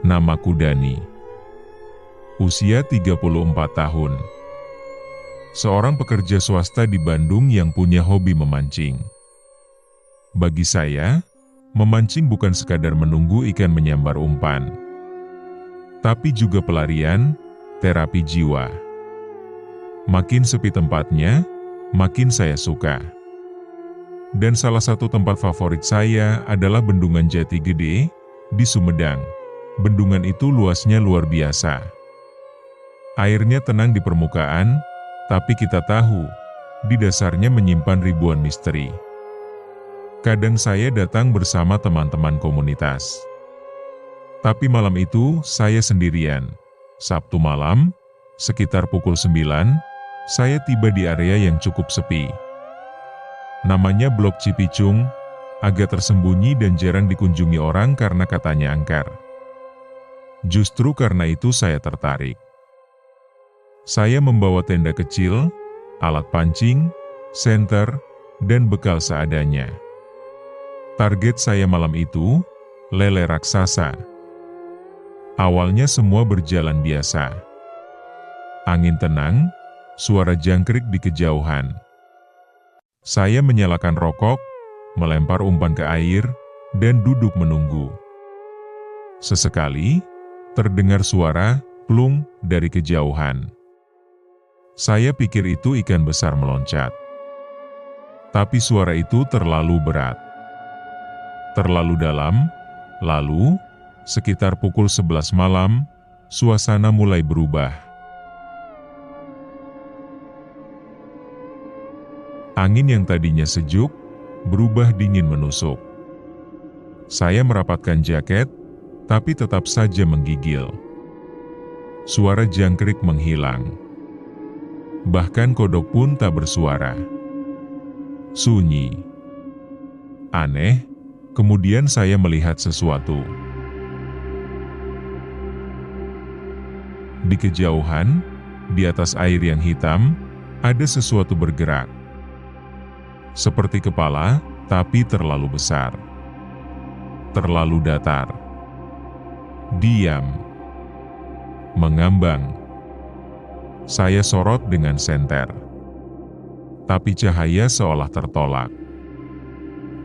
Namaku Dani. Usia 34 tahun. Seorang pekerja swasta di Bandung yang punya hobi memancing. Bagi saya, memancing bukan sekadar menunggu ikan menyambar umpan, tapi juga pelarian, terapi jiwa. Makin sepi tempatnya, makin saya suka. Dan salah satu tempat favorit saya adalah Bendungan Jati Gede di Sumedang. Bendungan itu luasnya luar biasa. Airnya tenang di permukaan, tapi kita tahu, di dasarnya menyimpan ribuan misteri. Kadang saya datang bersama teman-teman komunitas. Tapi malam itu, saya sendirian. Sabtu malam, sekitar pukul 9, saya tiba di area yang cukup sepi. Namanya Blok Cipicung, agak tersembunyi dan jarang dikunjungi orang karena katanya angker. Justru karena itu saya tertarik. Saya membawa tenda kecil, alat pancing, senter, dan bekal seadanya. Target saya malam itu, lele raksasa. Awalnya semua berjalan biasa. Angin tenang, suara jangkrik di kejauhan. Saya menyalakan rokok, melempar umpan ke air, dan duduk menunggu. Sesekali, terdengar suara plung dari kejauhan. Saya pikir itu ikan besar meloncat. Tapi suara itu terlalu berat. Terlalu dalam, lalu, sekitar pukul 11 malam, suasana mulai berubah. Angin yang tadinya sejuk, berubah dingin menusuk. Saya merapatkan jaket, tapi tetap saja menggigil. Suara jangkrik menghilang. Bahkan kodok pun tak bersuara. Sunyi. Aneh, kemudian saya melihat sesuatu. Di kejauhan, di atas air yang hitam, ada sesuatu bergerak. Seperti kepala, tapi terlalu besar. Terlalu datar. Diam. Mengambang. Saya sorot dengan senter. Tapi cahaya seolah tertolak.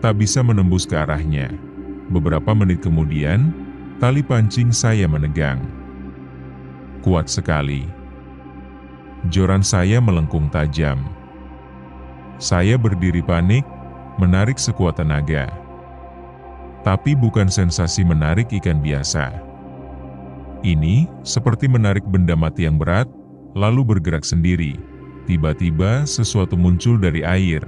Tak bisa menembus ke arahnya. Beberapa menit kemudian, tali pancing saya menegang. Kuat sekali. Joran saya melengkung tajam. Saya berdiri panik, menarik sekuat tenaga. Tapi bukan sensasi menarik ikan biasa. Ini seperti menarik benda mati yang berat, lalu bergerak sendiri. Tiba-tiba sesuatu muncul dari air.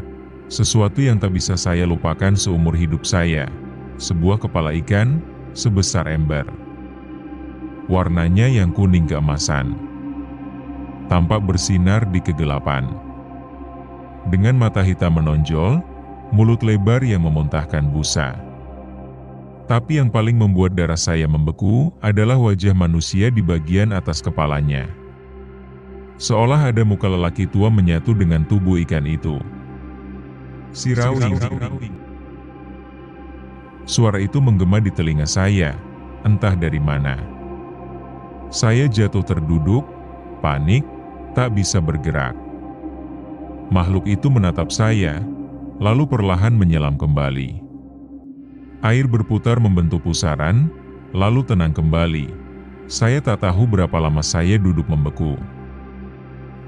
Sesuatu yang tak bisa saya lupakan seumur hidup saya. Sebuah kepala ikan, sebesar ember. Warnanya yang kuning keemasan. Tampak bersinar di kegelapan. Dengan mata hitam menonjol, mulut lebar yang memuntahkan busa. Tapi yang paling membuat darah saya membeku adalah wajah manusia di bagian atas kepalanya. Seolah ada muka lelaki tua menyatu dengan tubuh ikan itu. Sirawing. Suara itu menggema di telinga saya, entah dari mana. Saya jatuh terduduk, panik, tak bisa bergerak. Makhluk itu menatap saya, lalu perlahan menyelam kembali. Air berputar membentuk pusaran, lalu tenang kembali. Saya tak tahu berapa lama saya duduk membeku.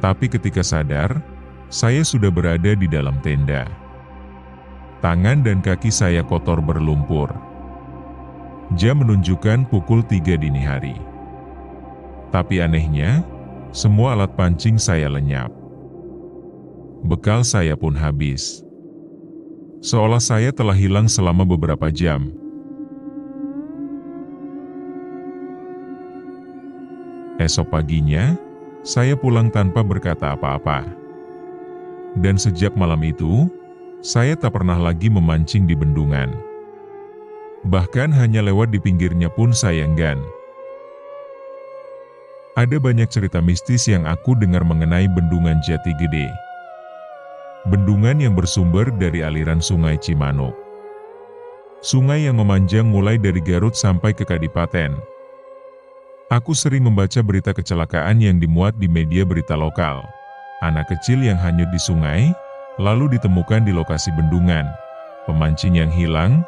Tapi ketika sadar, saya sudah berada di dalam tenda. Tangan dan kaki saya kotor berlumpur. Jam menunjukkan pukul 3 dini hari. Tapi anehnya, semua alat pancing saya lenyap. Bekal saya pun habis. Seolah saya telah hilang selama beberapa jam. Esok paginya, saya pulang tanpa berkata apa-apa. Dan sejak malam itu, saya tak pernah lagi memancing di bendungan. Bahkan hanya lewat di pinggirnya pun saya enggan. Ada banyak cerita mistis yang aku dengar mengenai Bendungan Jati Gede. Bendungan yang bersumber dari aliran Sungai Cimanuk. Sungai yang memanjang mulai dari Garut sampai ke Kadipaten. Aku sering membaca berita kecelakaan yang dimuat di media berita lokal. Anak kecil yang hanyut di sungai, lalu ditemukan di lokasi bendungan, pemancing yang hilang,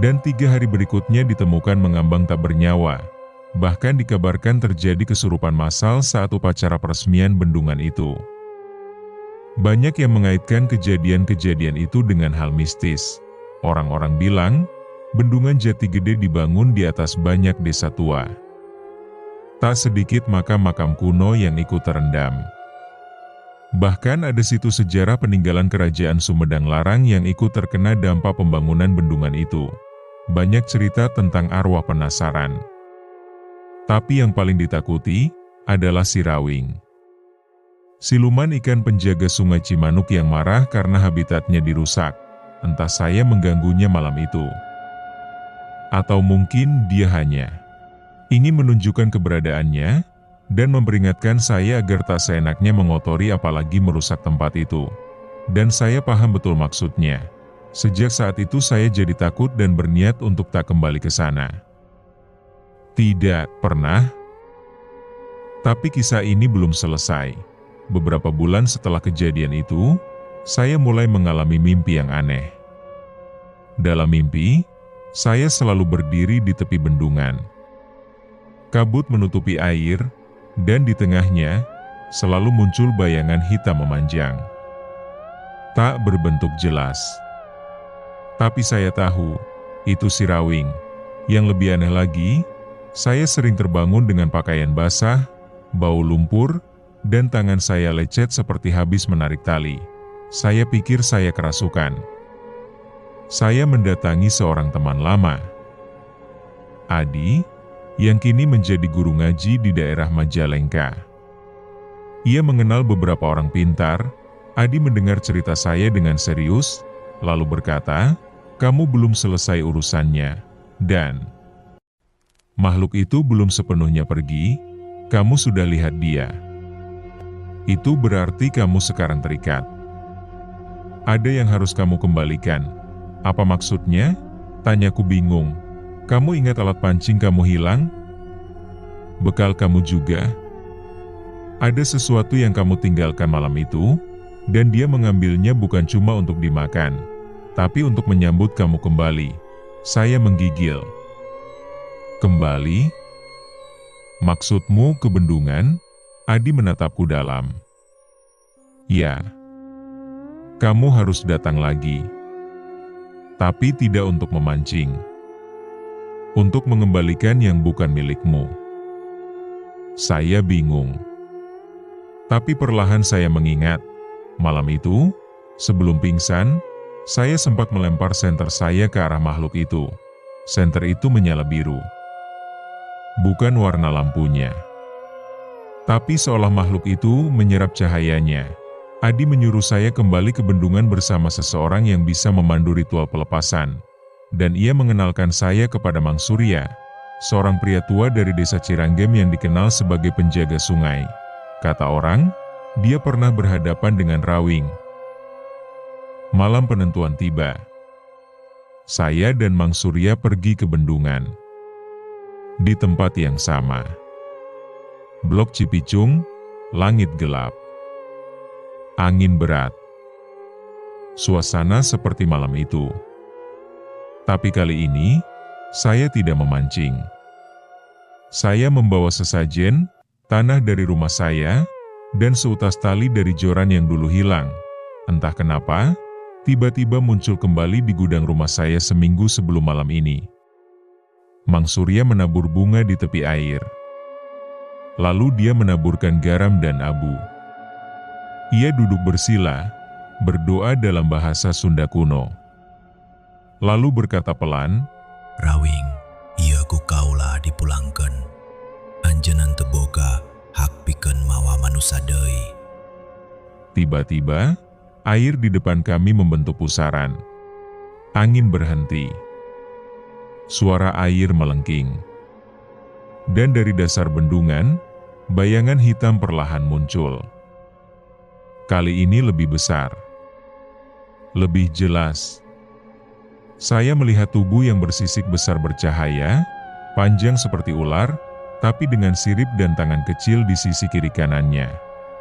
dan 3 hari berikutnya ditemukan mengambang tak bernyawa. Bahkan dikabarkan terjadi kesurupan massal saat upacara peresmian bendungan itu. Banyak yang mengaitkan kejadian-kejadian itu dengan hal mistis. Orang-orang bilang, bendungan Jati Gede dibangun di atas banyak desa tua. Tak sedikit makam-makam kuno yang ikut terendam. Bahkan ada situs sejarah peninggalan Kerajaan Sumedang Larang yang ikut terkena dampak pembangunan bendungan itu. Banyak cerita tentang arwah penasaran. Tapi yang paling ditakuti adalah si Rawing. Siluman ikan penjaga Sungai Cimanuk yang marah karena habitatnya dirusak. Entah saya mengganggunya malam itu, atau mungkin dia hanya ingin menunjukkan keberadaannya dan memperingatkan saya agar tak seenaknya mengotori apalagi merusak tempat itu. Dan saya paham betul maksudnya. Sejak saat itu saya jadi takut dan berniat untuk tak kembali ke sana. Tidak pernah. Tapi kisah ini belum selesai. Beberapa bulan setelah kejadian itu, saya mulai mengalami mimpi yang aneh. Dalam mimpi, saya selalu berdiri di tepi bendungan. Kabut menutupi air, dan di tengahnya, selalu muncul bayangan hitam memanjang. Tak berbentuk jelas. Tapi saya tahu, itu si Rawing. Yang lebih aneh lagi, saya sering terbangun dengan pakaian basah, bau lumpur, dan tangan saya lecet seperti habis menarik tali. Saya pikir saya kerasukan. Saya mendatangi seorang teman lama, Adi, yang kini menjadi guru ngaji di daerah Majalengka. Ia mengenal beberapa orang pintar. Adi mendengar cerita saya dengan serius, lalu berkata, "Kamu belum selesai urusannya, dan makhluk itu belum sepenuhnya pergi, kamu sudah lihat dia. Itu berarti kamu sekarang terikat. Ada yang harus kamu kembalikan." "Apa maksudnya?" tanyaku bingung. "Kamu ingat alat pancing kamu hilang? Bekal kamu juga? Ada sesuatu yang kamu tinggalkan malam itu, dan dia mengambilnya bukan cuma untuk dimakan, tapi untuk menyambut kamu kembali." Saya menggigil. "Kembali? Maksudmu ke bendungan?" Adi menatapku dalam. "Ya. Kamu harus datang lagi. Tapi tidak untuk memancing. Untuk mengembalikan yang bukan milikmu." Saya bingung. Tapi perlahan saya mengingat, malam itu, sebelum pingsan, saya sempat melempar senter saya ke arah makhluk itu. Senter itu menyala biru. Bukan warna lampunya. Tapi seolah makhluk itu menyerap cahayanya. Adi menyuruh saya kembali ke bendungan bersama seseorang yang bisa memandu ritual pelepasan. Dan ia mengenalkan saya kepada Mang Surya, seorang pria tua dari desa Ciranggem yang dikenal sebagai penjaga sungai. Kata orang, dia pernah berhadapan dengan Rawing. Malam penentuan tiba. Saya dan Mang Surya pergi ke bendungan. Di tempat yang sama. Blok Cipicung, langit gelap. Angin berat. Suasana seperti malam itu. Tapi kali ini, saya tidak memancing. Saya membawa sesajen, tanah dari rumah saya, dan seutas tali dari joran yang dulu hilang. Entah kenapa, tiba-tiba muncul kembali di gudang rumah saya seminggu sebelum malam ini. Mang Surya menabur bunga di tepi air. Lalu dia menaburkan garam dan abu. Ia duduk bersila, berdoa dalam bahasa Sunda kuno. Lalu berkata pelan, "Rawing, iya ku kaula dipulangkan. Anjenan teboga hak pikeun mawa manusa deui." Tiba-tiba, air di depan kami membentuk pusaran. Angin berhenti. Suara air melengking. Dan dari dasar bendungan, bayangan hitam perlahan muncul. Kali ini lebih besar. Lebih jelas. Saya melihat tubuh yang bersisik besar bercahaya, panjang seperti ular, tapi dengan sirip dan tangan kecil di sisi kiri kanannya.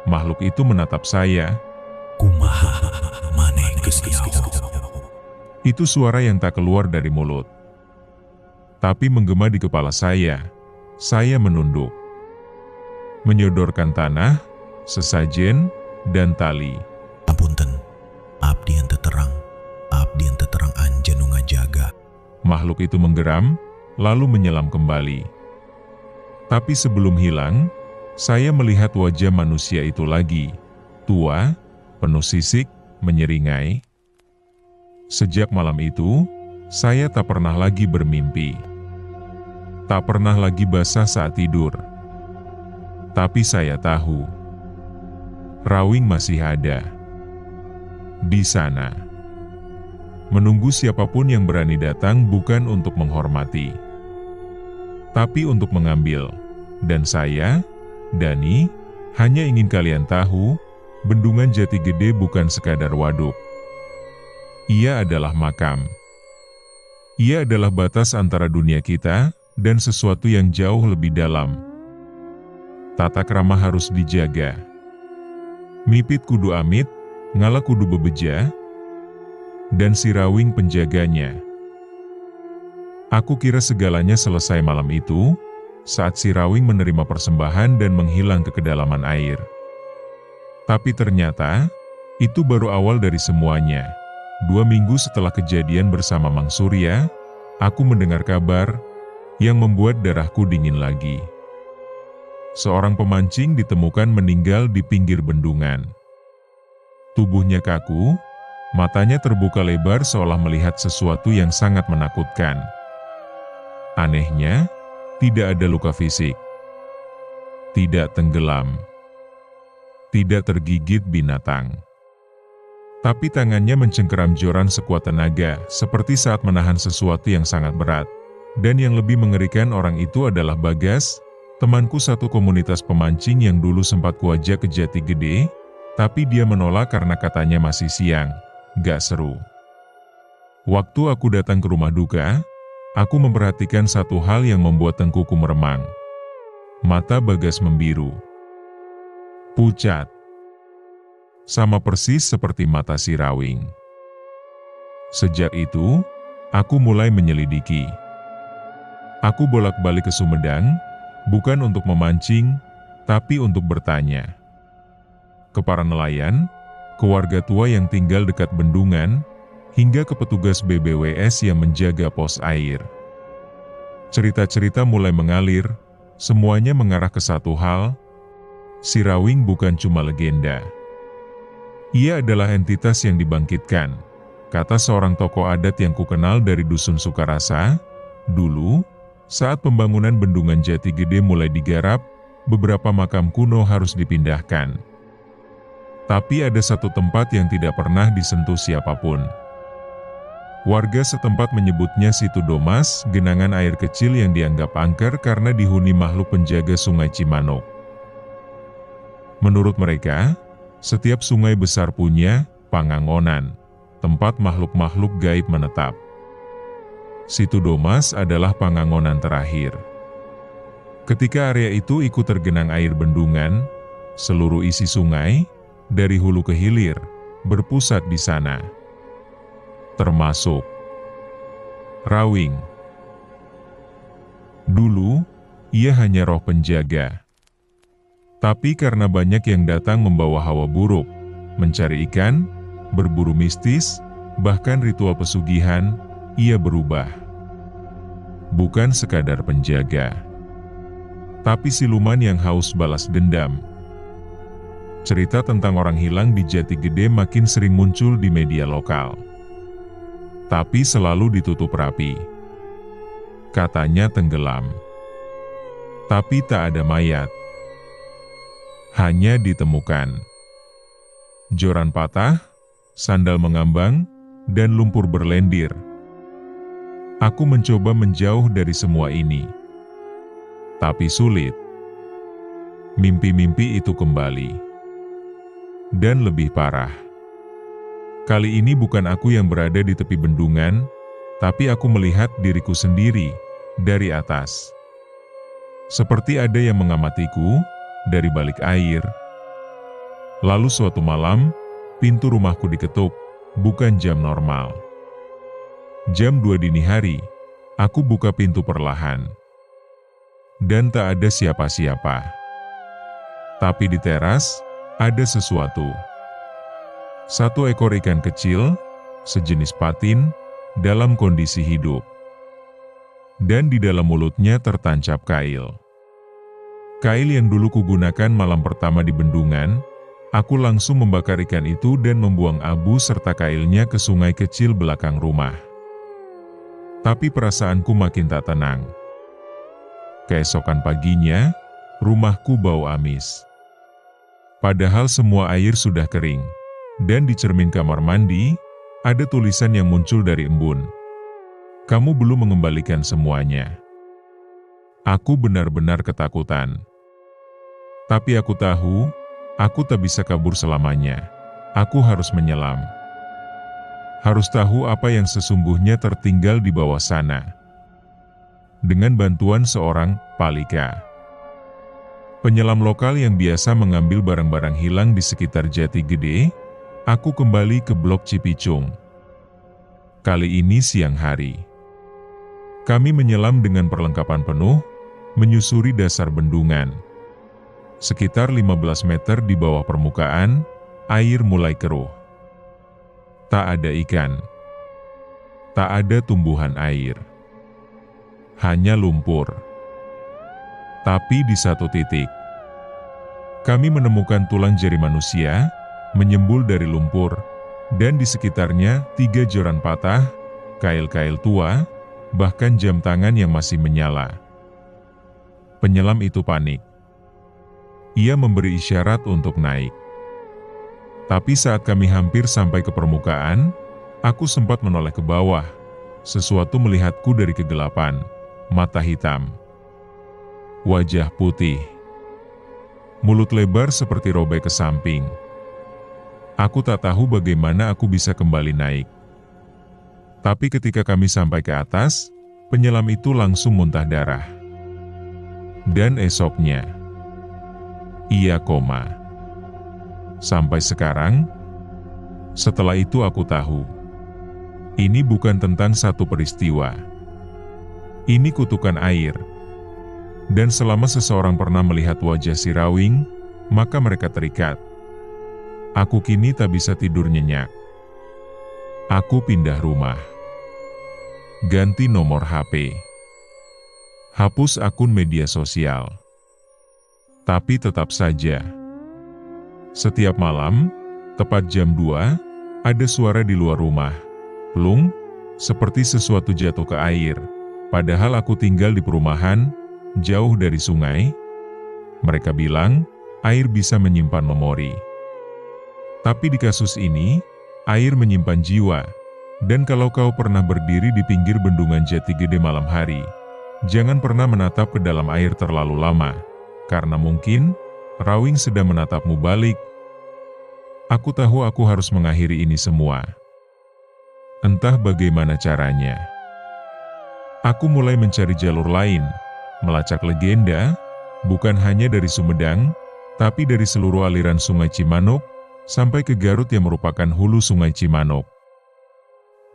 Makhluk itu menatap saya. Kumaha maneh geus nyaho. Itu suara yang tak keluar dari mulut, tapi menggema di kepala saya. Saya menunduk, menyodorkan tanah, sesajen, dan tali. Apunten, abdi henteu terang anjeun nu ngajaga. Makhluk itu menggeram, lalu menyelam kembali. Tapi sebelum hilang, saya melihat wajah manusia itu lagi, tua, penuh sisik, menyeringai. Sejak malam itu, saya tak pernah lagi bermimpi. Tak pernah lagi basah saat tidur. Tapi saya tahu, Rawing masih ada di sana, menunggu siapapun yang berani datang, bukan untuk menghormati, tapi untuk mengambil. Dan saya, Dani, hanya ingin kalian tahu, Bendungan Jati Gede bukan sekadar waduk. Ia adalah makam. Ia adalah batas antara dunia kita dan sesuatu yang jauh lebih dalam. Tata krama harus dijaga. Mipit kudu amit, ngala kudu bebeja, dan si Rawing penjaganya. Aku kira segalanya selesai malam itu, saat si Rawing menerima persembahan dan menghilang ke kedalaman air. Tapi ternyata, itu baru awal dari semuanya. 2 minggu setelah kejadian bersama Mang Surya, aku mendengar kabar yang membuat darahku dingin lagi. Seorang pemancing ditemukan meninggal di pinggir bendungan. Tubuhnya kaku, matanya terbuka lebar seolah melihat sesuatu yang sangat menakutkan. Anehnya, tidak ada luka fisik, tidak tenggelam, tidak tergigit binatang. Tapi tangannya mencengkeram joran sekuat tenaga, seperti saat menahan sesuatu yang sangat berat. Dan yang lebih mengerikan, orang itu adalah Bagas, temanku satu komunitas pemancing yang dulu sempat kuajak ke Jati Gede, tapi dia menolak karena katanya masih siang, gak seru. Waktu aku datang ke rumah duka, aku memperhatikan satu hal yang membuat tengkuku meremang. Mata Bagas membiru, pucat, sama persis seperti mata si Rawing. Sejak itu, aku mulai menyelidiki. Aku bolak-balik ke Sumedang, bukan untuk memancing, tapi untuk bertanya ke para nelayan, ke warga tua yang tinggal dekat bendungan, hingga ke petugas BBWS yang menjaga pos air. Cerita-cerita mulai mengalir, semuanya mengarah ke satu hal, si Rawing bukan cuma legenda. Ia adalah entitas yang dibangkitkan, kata seorang tokoh adat yang kukenal dari Dusun Sukarasa. Dulu, saat pembangunan Bendungan Jati Gede mulai digarap, beberapa makam kuno harus dipindahkan. Tapi ada satu tempat yang tidak pernah disentuh siapapun. Warga setempat menyebutnya Situ Domas, genangan air kecil yang dianggap angker karena dihuni makhluk penjaga Sungai Cimanuk. Menurut mereka, setiap sungai besar punya pangangonan, tempat makhluk-makhluk gaib menetap. Situ Domas adalah pangangonan terakhir. Ketika area itu ikut tergenang air bendungan, seluruh isi sungai, dari hulu ke hilir, berpusat di sana. Termasuk Rawing. Dulu, ia hanya roh penjaga. Tapi karena banyak yang datang membawa hawa buruk, mencari ikan, berburu mistis, bahkan ritual pesugihan, ia berubah. Bukan sekadar penjaga, tapi siluman yang haus balas dendam. Cerita tentang orang hilang di Jati Gede makin sering muncul di media lokal. Tapi selalu ditutup rapi. Katanya tenggelam. Tapi tak ada mayat. Hanya ditemukan joran patah, sandal mengambang, dan lumpur berlendir. Aku mencoba menjauh dari semua ini, tapi sulit. Mimpi-mimpi itu kembali, dan lebih parah. Kali ini bukan aku yang berada di tepi bendungan, tapi aku melihat diriku sendiri dari atas. Seperti ada yang mengamatiku dari balik air. Lalu suatu malam, pintu rumahku diketuk, bukan jam normal. Jam 2 dini hari, aku buka pintu perlahan. Dan tak ada siapa-siapa. Tapi di teras, ada sesuatu. Satu ekor ikan kecil, sejenis patin, dalam kondisi hidup. Dan di dalam mulutnya tertancap kail. Kail yang dulu kugunakan malam pertama di bendungan, aku langsung membakar ikan itu dan membuang abu serta kailnya ke sungai kecil belakang rumah. Tapi perasaanku makin tak tenang. Keesokan paginya, rumahku bau amis. Padahal semua air sudah kering, dan di cermin kamar mandi, ada tulisan yang muncul dari embun. Kamu belum mengembalikan semuanya. Aku benar-benar ketakutan. Tapi aku tahu, aku tak bisa kabur selamanya. Aku harus menyelam. Harus tahu apa yang sesungguhnya tertinggal di bawah sana. Dengan bantuan seorang palika. Penyelam lokal yang biasa mengambil barang-barang hilang di sekitar Jati Gede, aku kembali ke Blok Cipicung. Kali ini siang hari. Kami menyelam dengan perlengkapan penuh, menyusuri dasar bendungan. Sekitar 15 meter di bawah permukaan, air mulai keruh. Tak ada ikan. Tak ada tumbuhan air. Hanya lumpur. Tapi di satu titik, kami menemukan tulang jari manusia, menyembul dari lumpur, dan di sekitarnya 3 joran patah, kail-kail tua, bahkan jam tangan yang masih menyala. Penyelam itu panik. Ia memberi isyarat untuk naik. Tapi saat kami hampir sampai ke permukaan, aku sempat menoleh ke bawah. Sesuatu melihatku dari kegelapan, mata hitam. Wajah putih. Mulut lebar seperti robek ke samping. Aku tak tahu bagaimana aku bisa kembali naik. Tapi ketika kami sampai ke atas, penyelam itu langsung muntah darah. Dan esoknya, ia koma. Sampai sekarang, setelah itu aku tahu, ini bukan tentang satu peristiwa. Ini kutukan air. Dan selama seseorang pernah melihat wajah si Rawing, maka mereka terikat. Aku kini tak bisa tidur nyenyak. Aku pindah rumah. Ganti nomor HP. Hapus akun media sosial. Tapi tetap saja, setiap malam, tepat jam 2, ada suara di luar rumah. Plung, seperti sesuatu jatuh ke air. Padahal aku tinggal di perumahan, jauh dari sungai. Mereka bilang, air bisa menyimpan memori. Tapi di kasus ini, air menyimpan jiwa. Dan kalau kau pernah berdiri di pinggir bendungan Jati Gede malam hari, jangan pernah menatap ke dalam air terlalu lama. Karena mungkin, Rawing sedang menatapmu balik. Aku tahu aku harus mengakhiri ini semua. Entah bagaimana caranya. Aku mulai mencari jalur lain, melacak legenda, bukan hanya dari Sumedang, tapi dari seluruh aliran Sungai Cimanuk, sampai ke Garut yang merupakan hulu Sungai Cimanuk.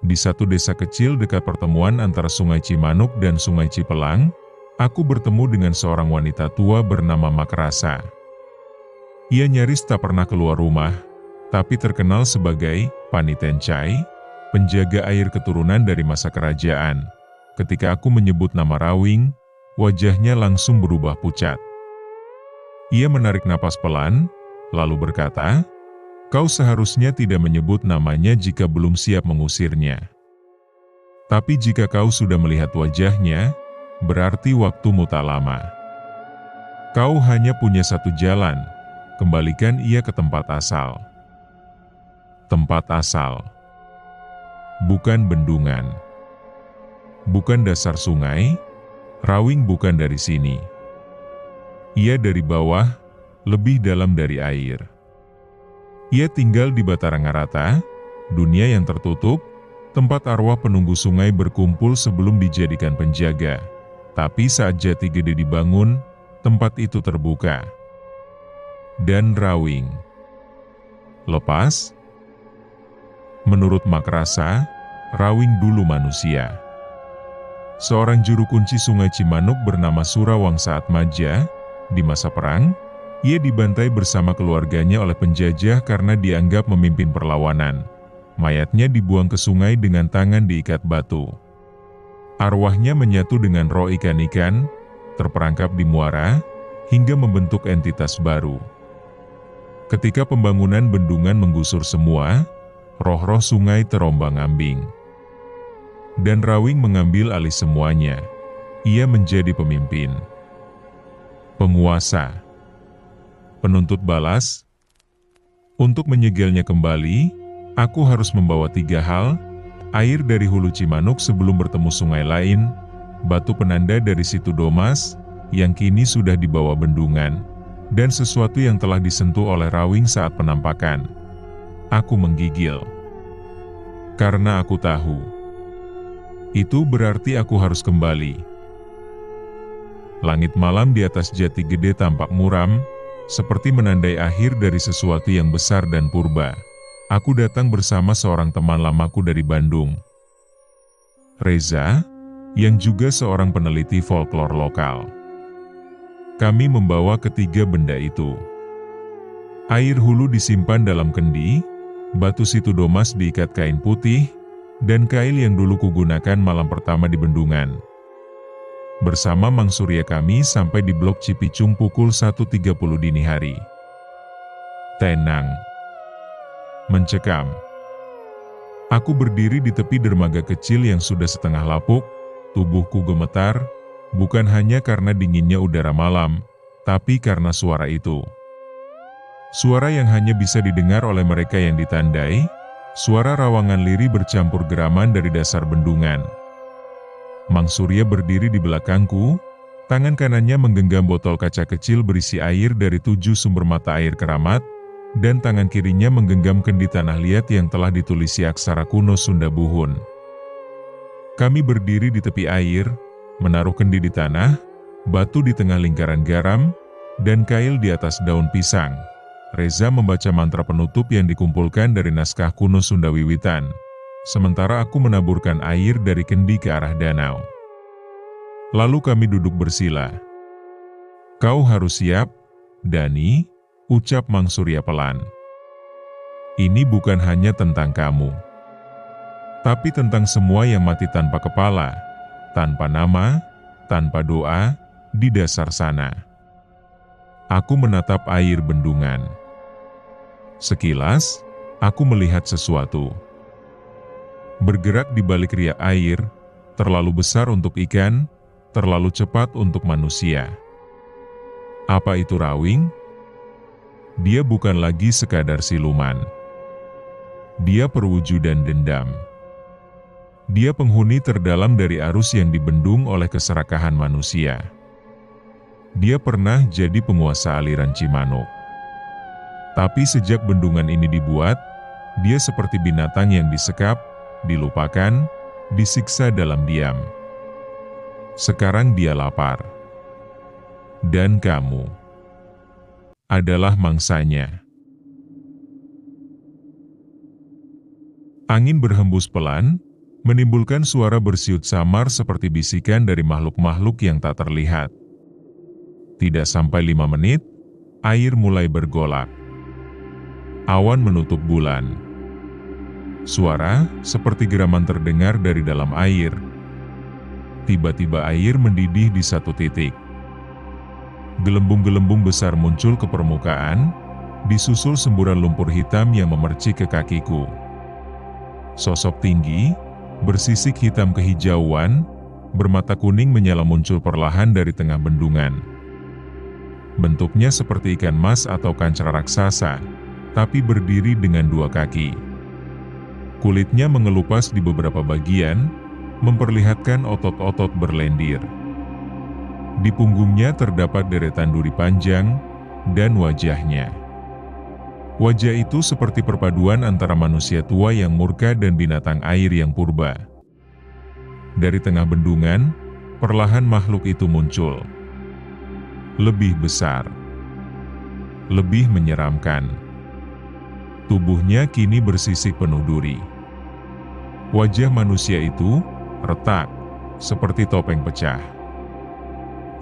Di satu desa kecil dekat pertemuan antara Sungai Cimanuk dan Sungai Cipelang, aku bertemu dengan seorang wanita tua bernama Makrasa. Ia nyaris tak pernah keluar rumah, tapi terkenal sebagai Panitencai, penjaga air keturunan dari masa kerajaan. Ketika aku menyebut nama Rawing, wajahnya langsung berubah pucat. Ia menarik napas pelan, lalu berkata, "Kau seharusnya tidak menyebut namanya jika belum siap mengusirnya. Tapi jika kau sudah melihat wajahnya, berarti waktumu tak lama. Kau hanya punya satu jalan, kembalikan ia ke tempat asal." Tempat asal. Bukan bendungan. Bukan dasar sungai. Rawing bukan dari sini. Ia dari bawah, lebih dalam dari air. Ia tinggal di Batarangarata, dunia yang tertutup, tempat arwah penunggu sungai berkumpul sebelum dijadikan penjaga. Tapi saat Jati Gede dibangun, tempat itu terbuka. Dan Rawing lepas. Menurut Makrasa, Rawing dulu manusia. Seorang juru kunci Sungai Cimanuk bernama Surawangsa Atmaja, di masa perang, ia dibantai bersama keluarganya oleh penjajah karena dianggap memimpin perlawanan. Mayatnya dibuang ke sungai dengan tangan diikat batu. Arwahnya menyatu dengan roh ikan-ikan, terperangkap di muara, hingga membentuk entitas baru. Ketika pembangunan bendungan menggusur semua, roh-roh sungai terombang-ambing. Dan Rawing mengambil alih semuanya. Ia menjadi pemimpin, penguasa, penuntut balas. Untuk menyegelnya kembali, aku harus membawa 3 hal: air dari hulu Cimanuk sebelum bertemu sungai lain, batu penanda dari situ Domas, yang kini sudah dibawa bendungan, dan sesuatu yang telah disentuh oleh Rawing saat penampakan. Aku menggigil. Karena aku tahu. Itu berarti aku harus kembali. Langit malam di atas Jati Gede tampak muram, seperti menandai akhir dari sesuatu yang besar dan purba. Aku datang bersama seorang teman lamaku dari Bandung, Reza, yang juga seorang peneliti folklor lokal. Kami membawa ketiga benda itu. Air hulu disimpan dalam kendi, batu situ Domas diikat kain putih, dan kail yang dulu kugunakan malam pertama di bendungan. Bersama Mang Surya kami sampai di Blok Cipicung pukul 1.30 dini hari. Tenang. Mencekam. Aku berdiri di tepi dermaga kecil yang sudah setengah lapuk, tubuhku gemetar, bukan hanya karena dinginnya udara malam, tapi karena suara itu. Suara yang hanya bisa didengar oleh mereka yang ditandai, suara rawangan liri bercampur geraman dari dasar bendungan. Mang Surya berdiri di belakangku, tangan kanannya menggenggam botol kaca kecil berisi air dari 7 sumber mata air keramat, dan tangan kirinya menggenggam kendi tanah liat yang telah ditulisi aksara kuno Sunda Buhun. Kami berdiri di tepi air, menaruh kendi di tanah, batu di tengah lingkaran garam, dan kail di atas daun pisang. Reza membaca mantra penutup yang dikumpulkan dari naskah kuno Sunda Wiwitan, sementara aku menaburkan air dari kendi ke arah danau. Lalu kami duduk bersila. Kau harus siap, Dani, ucap Mang Surya pelan. Ini bukan hanya tentang kamu, tapi tentang semua yang mati tanpa kepala, tanpa nama, tanpa doa, di dasar sana. Aku menatap air bendungan. Sekilas, aku melihat sesuatu. Bergerak di balik riak air, terlalu besar untuk ikan, terlalu cepat untuk manusia. Apa itu Rawing? Dia bukan lagi sekadar siluman. Dia perwujudan dendam. Dia penghuni terdalam dari arus yang dibendung oleh keserakahan manusia. Dia pernah jadi penguasa aliran Cimanuk. Tapi sejak bendungan ini dibuat, dia seperti binatang yang disekap, dilupakan, disiksa dalam diam. Sekarang dia lapar. Dan kamu adalah mangsanya. Angin berhembus pelan, menimbulkan suara bersiut samar seperti bisikan dari makhluk-makhluk yang tak terlihat. Tidak sampai 5 menit, air mulai bergolak. Awan menutup bulan. Suara seperti geraman terdengar dari dalam air. Tiba-tiba air mendidih di satu titik. Gelembung-gelembung besar muncul ke permukaan, disusul semburan lumpur hitam yang memercik ke kakiku. Sosok tinggi, bersisik hitam kehijauan, bermata kuning menyala muncul perlahan dari tengah bendungan. Bentuknya seperti ikan mas atau kancara raksasa, tapi berdiri dengan 2 kaki. Kulitnya mengelupas di beberapa bagian, memperlihatkan otot-otot berlendir. Di punggungnya terdapat deretan duri panjang, dan wajahnya. Wajah itu seperti perpaduan antara manusia tua yang murka dan binatang air yang purba. Dari tengah bendungan, Perlahan makhluk itu muncul. Lebih besar. Lebih menyeramkan. Tubuhnya kini bersisik penuh duri. Wajah manusia itu retak, seperti topeng pecah.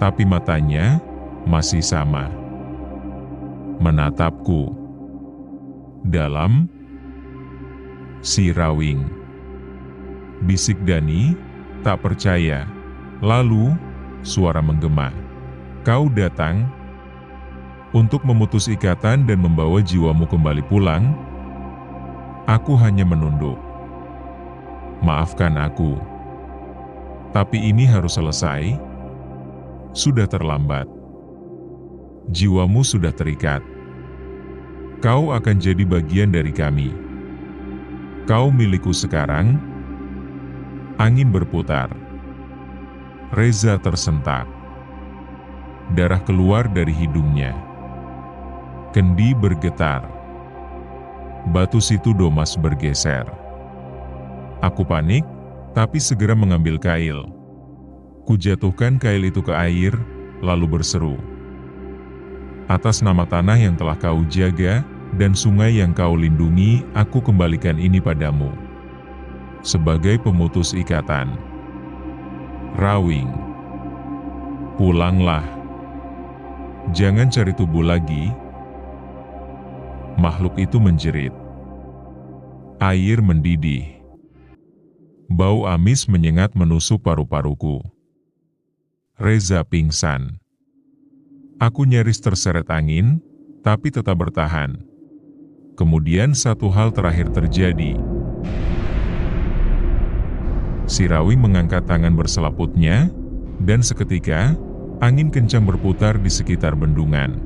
Tapi matanya masih sama. Menatapku. Dalam. Si Rawing. Bisik Dani, tak percaya. Lalu, suara menggema. Kau datang untuk memutus ikatan dan membawa jiwamu kembali pulang? Aku hanya menunduk. Maafkan aku. Tapi ini harus selesai. Sudah terlambat. Jiwamu sudah terikat. Kau akan jadi bagian dari kami. Kau milikku sekarang. Angin berputar. Reza tersentak. Darah keluar dari hidungnya. Kendi bergetar. Batu situ domas bergeser. Aku panik, tapi segera mengambil kail. Kujatuhkan kail itu ke air, lalu berseru. Atas nama tanah yang telah kau jaga, dan sungai yang kau lindungi, aku kembalikan ini padamu. Sebagai pemutus ikatan. Rawing. Pulanglah. Jangan cari tubuh lagi. Makhluk itu menjerit. Air mendidih. Bau amis menyengat menusuk paru-paruku. Reza pingsan. Aku nyaris terseret angin, tapi tetap bertahan. Kemudian satu hal terakhir terjadi. Si Rawing mengangkat tangan berselaputnya, dan seketika, angin kencang berputar di sekitar bendungan.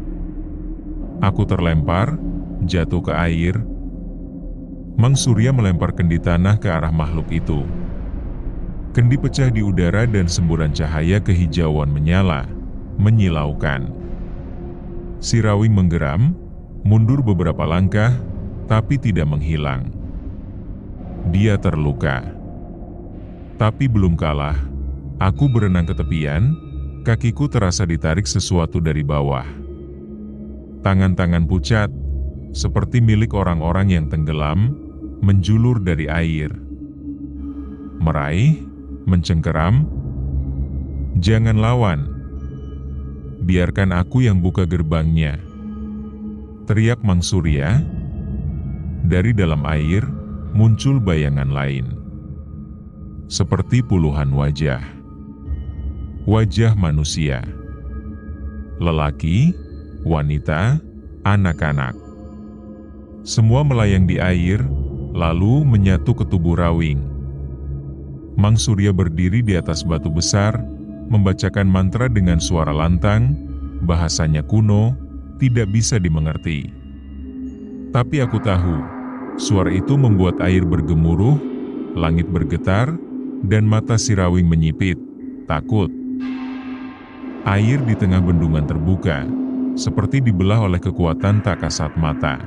Aku terlempar, jatuh ke air. Mang Surya melempar kendi tanah ke arah makhluk itu. Kendi pecah di udara dan semburan cahaya kehijauan menyala, menyilaukan. Si Rawing menggeram, mundur beberapa langkah, tapi tidak menghilang. Dia terluka. Tapi belum kalah, aku berenang ke tepian, kakiku terasa ditarik sesuatu dari bawah. Tangan-tangan pucat, seperti milik orang-orang yang tenggelam, menjulur dari air. Meraih, mencengkeram. Jangan lawan. Biarkan aku yang buka gerbangnya. Teriak Mang Surya. Dari dalam air, muncul bayangan lain. Seperti puluhan wajah. Wajah manusia. Lelaki, wanita, anak-anak. Semua melayang di air, lalu menyatu ke tubuh Rawing. Mang Surya berdiri di atas batu besar, membacakan mantra dengan suara lantang, bahasanya kuno, tidak bisa dimengerti. Tapi aku tahu, suara itu membuat air bergemuruh, langit bergetar, dan mata si Rawing menyipit, takut. Air di tengah bendungan terbuka, seperti dibelah oleh kekuatan tak kasat mata.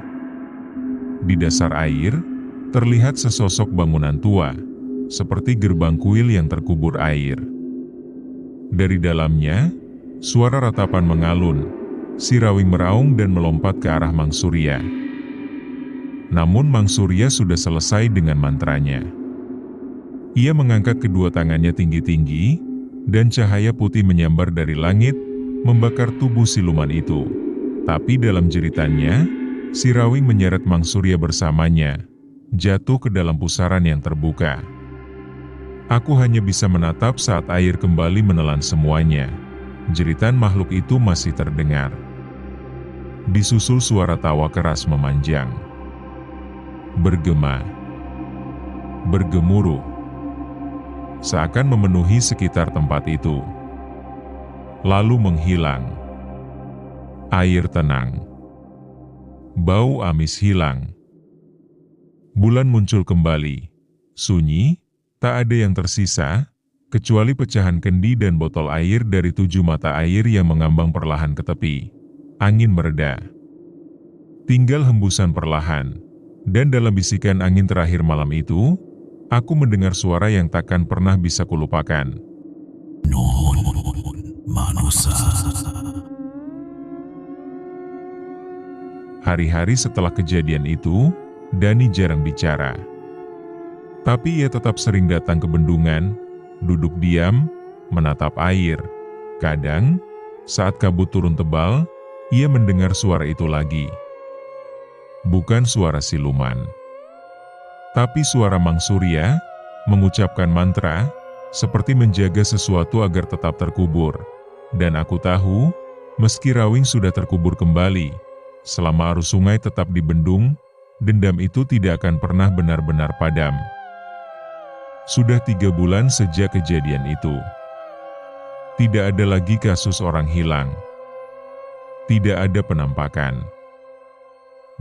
Di dasar air, terlihat sesosok bangunan tua, seperti gerbang kuil yang terkubur air. Dari dalamnya, suara ratapan mengalun, si Rawing meraung dan melompat ke arah Mang Surya. Namun Mang Surya sudah selesai dengan mantranya. Ia mengangkat kedua tangannya tinggi-tinggi, dan cahaya putih menyambar dari langit, membakar tubuh siluman itu. Tapi dalam jeritannya, si Rawing menyeret Mang Surya bersamanya, jatuh ke dalam pusaran yang terbuka. Aku hanya bisa menatap saat air kembali menelan semuanya. Jeritan makhluk itu masih terdengar. Disusul suara tawa keras memanjang. Bergema. Bergemuruh. Seakan memenuhi sekitar tempat itu. Lalu menghilang. Air tenang. Bau amis hilang. Bulan muncul kembali. Sunyi. Tak ada yang tersisa, kecuali pecahan kendi dan botol air dari 7 mata air yang mengambang perlahan ke tepi. Angin mereda. Tinggal hembusan perlahan, dan dalam bisikan angin terakhir malam itu, aku mendengar suara yang takkan pernah bisa kulupakan. Nuhun, manusia. Hari-hari setelah kejadian itu, Dani jarang bicara. Tapi ia tetap sering datang ke bendungan, duduk diam, menatap air. Kadang, saat kabut turun tebal, ia mendengar suara itu lagi. Bukan suara siluman, tapi suara Mang Surya mengucapkan mantra, seperti menjaga sesuatu agar tetap terkubur. Dan aku tahu, meski Rawing sudah terkubur kembali, selama arus sungai tetap dibendung, dendam itu tidak akan pernah benar-benar padam. Sudah 3 bulan sejak kejadian itu. Tidak ada lagi kasus orang hilang. Tidak ada penampakan.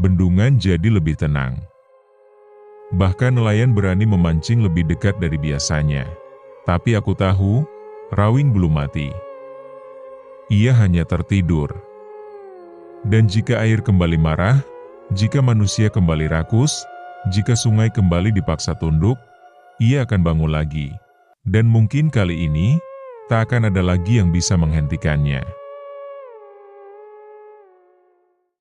Bendungan jadi lebih tenang. Bahkan nelayan berani memancing lebih dekat dari biasanya. Tapi aku tahu, Rawing belum mati. Ia hanya tertidur. Dan jika air kembali marah, jika manusia kembali rakus, jika sungai kembali dipaksa tunduk, ia akan bangun lagi. Dan mungkin kali ini, tak akan ada lagi yang bisa menghentikannya.